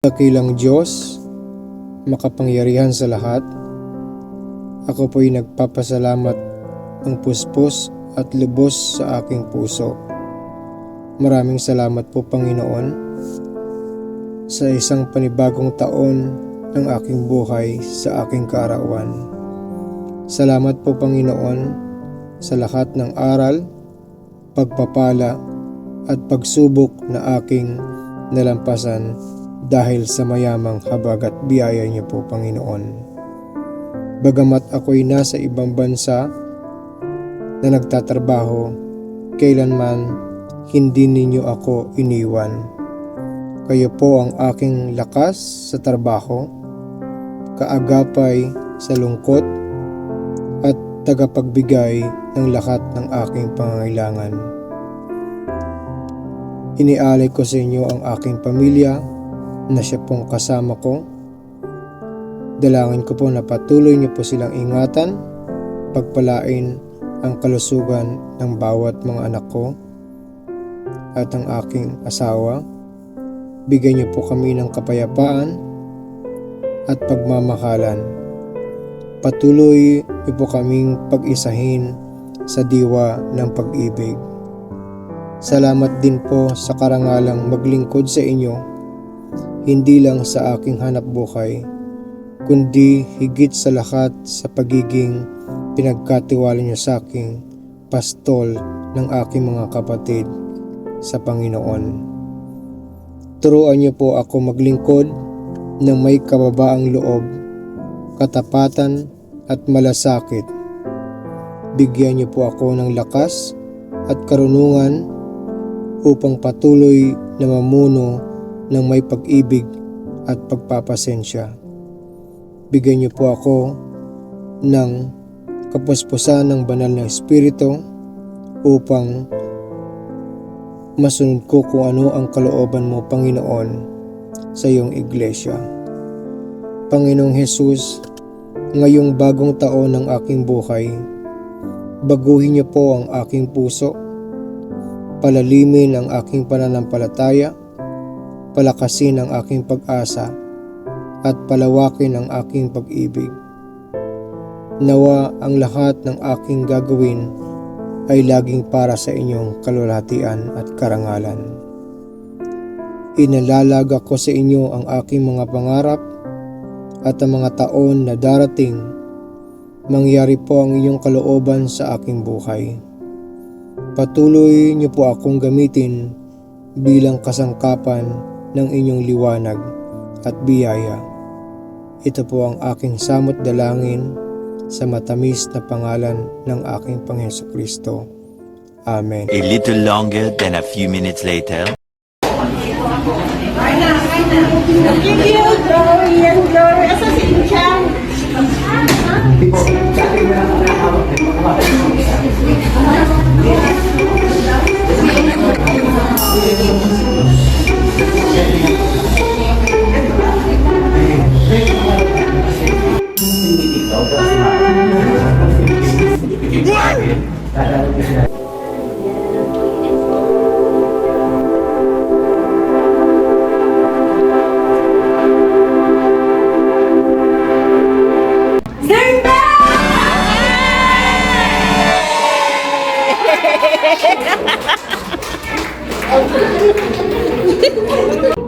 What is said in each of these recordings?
Dakilang Diyos, makapangyarihan sa lahat, ako po'y nagpapasalamat ng puspos at lubos sa aking puso. Maraming salamat po, Panginoon, sa isang panibagong taon ng aking buhay sa aking kaarawan. Salamat po, Panginoon, sa lahat ng aral, pagpapala at pagsubok na aking nalampasan dahil sa mayamang habag at biyaya niyo po, Panginoon. Bagamat ako'y nasa ibang bansa na nagtatrabaho, kailanman hindi ninyo ako iniwan. Kayo po ang aking lakas sa trabaho, kaagapay sa lungkot, at tagapagbigay ng lahat ng aking pangangailangan. Inialay ko sa inyo ang aking pamilya na siya pong kasama ko. Dalangin ko po na patuloy niyo po silang ingatan, pagpalain ang kalusugan ng bawat mga anak ko at ang aking asawa. Bigyan niyo po kami ng kapayapaan at pagmamahalan. Patuloy niyo po kaming pag-isahin sa diwa ng pag-ibig. Salamat din po sa karangalang maglingkod sa inyo, hindi lang sa aking hanap buhay, kundi higit sa lahat sa pagiging pinagkatiwala niyo sa aking pastol ng aking mga kapatid sa Panginoon. Turuan niyo po ako maglingkod ng may kababaang loob, katapatan at malasakit. Bigyan niyo po ako ng lakas at karunungan upang patuloy na mamuno ng may pag-ibig at pagpapasensya. Bigyan niyo po ako ng kapuspusan ng banal na Espiritu upang masunod ko kung ano ang kalooban mo, Panginoon, sa iyong iglesia. Panginoong Hesus, ngayong bagong taon ng aking buhay, baguhin niyo po ang aking puso, palalimin ang aking pananampalataya, palakasin ang aking pag-asa, at palawakin ang aking pag-ibig. Nawa ang lahat ng aking gagawin ay laging para sa inyong kalwalhatian at karangalan. Inalalaga ko sa inyo ang aking mga pangarap at ang mga taon na darating. Mangyari po ang inyong kalooban sa aking buhay. Patuloy niyo po akong gamitin bilang kasangkapan ng inyong liwanag at biyaya. Ito po ang aking samot dalangin sa matamis na pangalan ng aking Panginoong Kristo. Amen. A little longer than a few minutes later. Give you glory and glory. Asa si Inchan?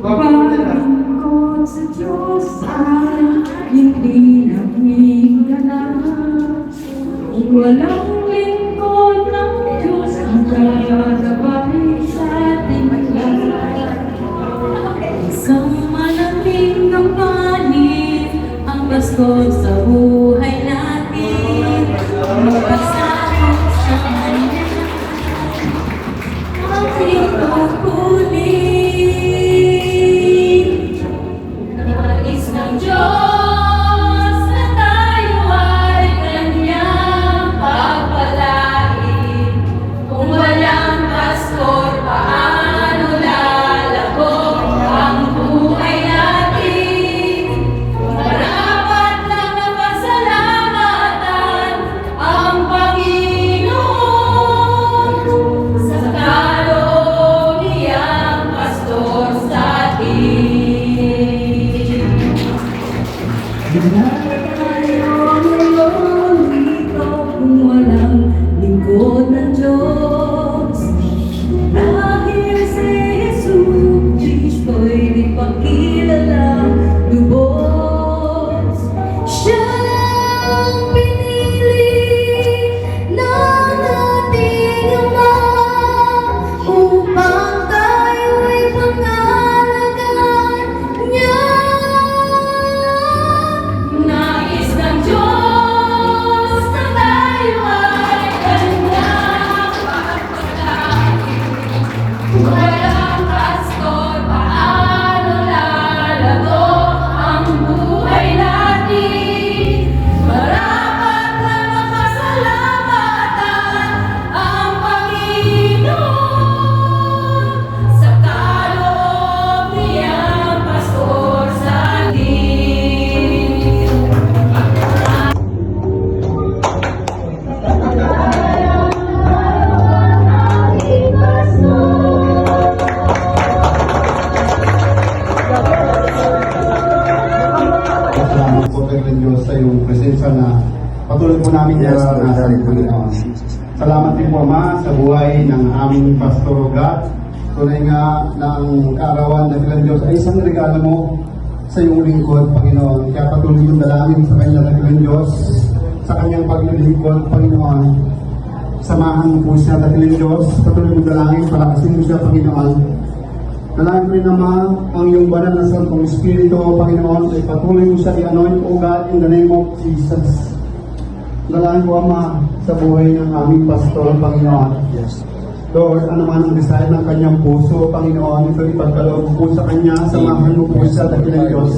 Pagkakot sa Diyos ay hindi naghihinganap. Walang lingkod ng Diyos ang gagabay sa ating lahat. Isang malamig ng panig ang Pasko sa buhay natin. Magpasakot sa kanya ating pagkulit. Nais ng Diyos na tayo ay kanyang pagpalain. Kung walang pastor, paano lalabog ang buhay natin? Marapat lang Wala tayo ngayon dito kung walang lingkod ng Diyos. Dahil si Jesus Kristo'y di pakilalang lubos. Siya ang pinili ng ating Ama upang tayo'y pangalagaan niya. Nais ng Diyos na tayo ay kanyang pagpapalagay. Walang pastor, paano lalago ang buhay natin? Marapat na makasalamatan ang Panginoon sa kaloob niyang pastor sa atin. Salamat po kay Diyos sa iyong presensya na patuloy po namin naranasan, Panginoon. Salamat din po, Ama, sa buhay ng aming Pastor God. Tunay nga ng kaarawan na Dakilang Diyos ay isang regalo mo sa iyong lingkod, Panginoon. Kaya patuloy yung dalangin sa kanya, Dakilang Diyos, sa kanyang paglilingkod, Panginoon. Samahan mo po siya, Dakilang Diyos. Patuloy yung dalangin, palakasin mo siya, Panginoon. Dalangin ko rin naman ang iyong banal na Santong Espiritu, Panginoon, ay patuloy mo siya i-anoint, O God, in the name of Jesus. Dalangin ko, Ama, sa buhay ng aming pastor, Panginoon. Yes. Lord, ano man ang desire ng kanyang puso, Panginoon, ito ipagkaloob po sa kanya, samahan mo po siya, Dakilang Diyos.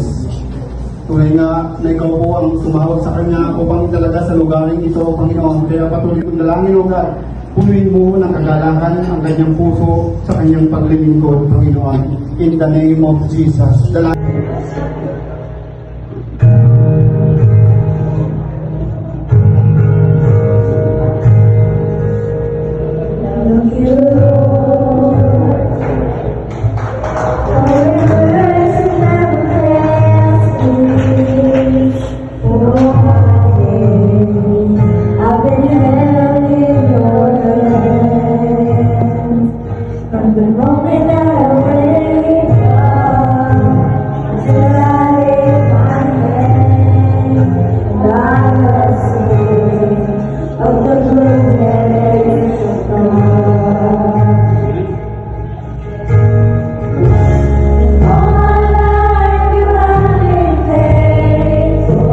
Tunay nga na ikaw po ang tumawag sa kanya upang talaga sa lugaring ito, Panginoon. Kaya patuloy kong dalangin, O God, punuin mo ng kagalakan ang kanyang puso sa kanyang paglilingkod, Panginoon. In the name of Jesus. Dalangin. I've been held in your hand from the moment that I wake up until I lay my head. I will sing of the goodness of God. All my life you have been faithful.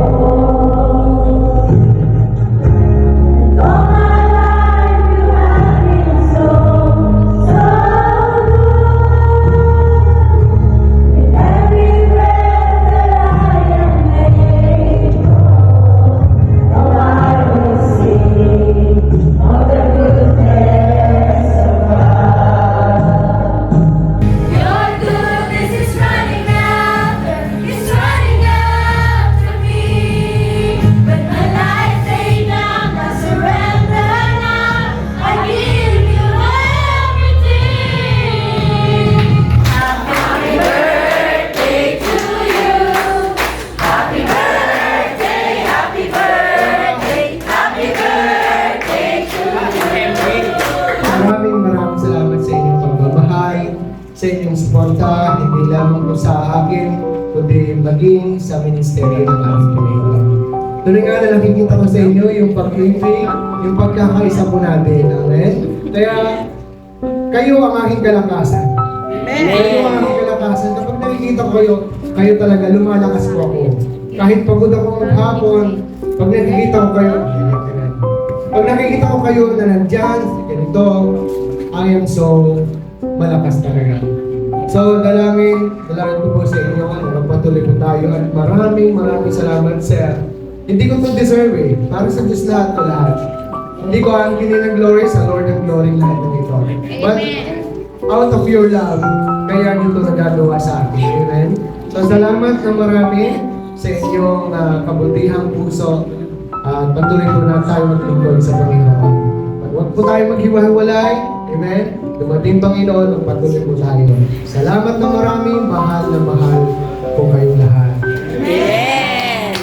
All my life you have been so, so good. In every breath that I am able, oh, I will sing of the goodness of God. Your goodness is running after me. When my life laid down, I surrender now. I give you everything. Happy birthday to you. Happy birthday, happy birthday, happy birthday to you. Maraming salamat sa inyong pagmamahal, sa inyong suporta, hindi lamang po sa akin, kundi maging sa ministeryo ng aming Panginoon. Tuloy nga na nakikita ko sa inyo yung pag-ibig, yung pagkakaisa po natin. Amen? Kaya, kayo ang aking kalakasan. Kayo ang aking kalakasan. Kapag nakikita ko kayo, kayo talaga, lumalakas po ako. Kahit pagod ako maghapon, pag nakikita ko kayo, pag nakikita ko kayo na nandyan, ganito, I am so malakas talaga. So, dalangin ko po sa inyo, magpatuloy po tayo at maraming salamat sa, hindi ko to deserve eh, para sa Diyos lahat o lahat. Hindi ko angkin ng glory, sa Lord ng glory lahat ng ito. But, out of your love, kaya nito nagagawa sa akin. Amen? So, salamat na marami sa inyong kabutihang puso at patuloy po na tayo maglingkod sa Panginoon. Huwag po tayo maghiwa-hiwalay. Amen? Dumating Panginoon, magpatuloy po tayo. Salamat na marami, mahal na mahal po kayong lahat. Amen!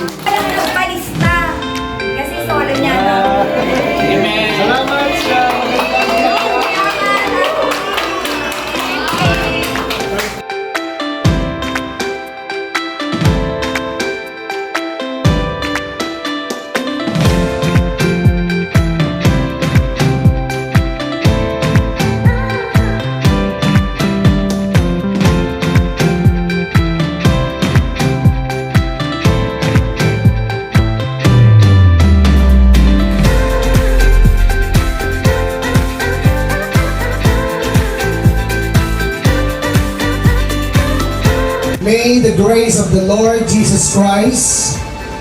grace of the Lord Jesus Christ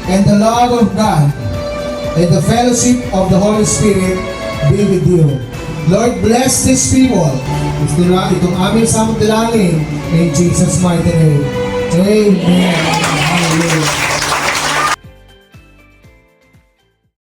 and the love of God and the fellowship of the Holy Spirit be with you. Lord, bless these people. Gusto na itong aming samot dalangin in Jesus' mighty name. Amen.